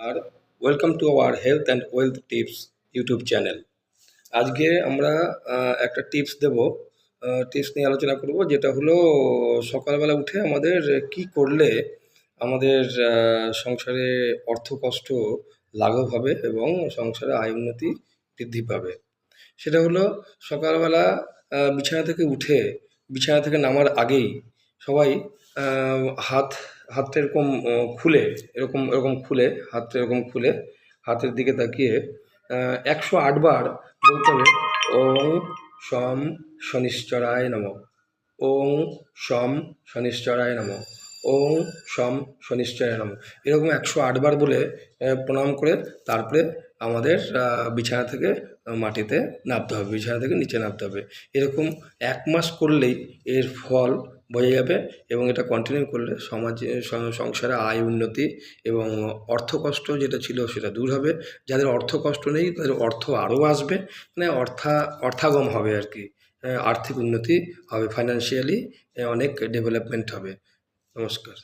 R welcome to our health and wealth tips YouTube channel. আজকে আমরা একটা tips দেব, tips নিয়ে আলোচনা করব, যেটা হলো সকালবেলা উঠে আমাদের কি করলে আমাদের সংসারে অর্থ কষ্ট লাঘব হবে এবং সংসারে আয় উন্নতি বৃদ্ধি পাবে। সেটা হলো সকালবেলা বিছানা থেকে উঠে, বিছানা থেকে নামার আগেই সবাই হাত হাতটা এরকম খুলে, এরকম এরকম খুলে, হাতটা এরকম খুলে হাতের দিকে তাকিয়ে 108 বার বলতে হবে, ওং শম শনিশ্চরায় নমঃ, ওং শম শনিশ্চরায় নমঃ, ওং শম শনিশ্চরায় নমঃ। এরকম 108 বার বলে প্রণাম করে তারপরে আমাদের বিছানা থেকে মাটিতে নামতে হবে, বিছানা থেকে নিচে নামতে হবে। এরকম 1 মাস করলেই এর ফল বোঝা যাবে এবং এটা কন্টিনিউ করলে সমাজে সংসারে আয় উন্নতি এবং অর্থ কষ্ট যেটা ছিল সেটা দূর হবে। যাদের অর্থ কষ্ট নেই তাদের অর্থ আরও আসবে, মানে অর্থাগম হবে আর কি। আর্থিক উন্নতি হবে, ফাইন্যান্সিয়ালি অনেক ডেভেলপমেন্ট হবে। নমস্কার।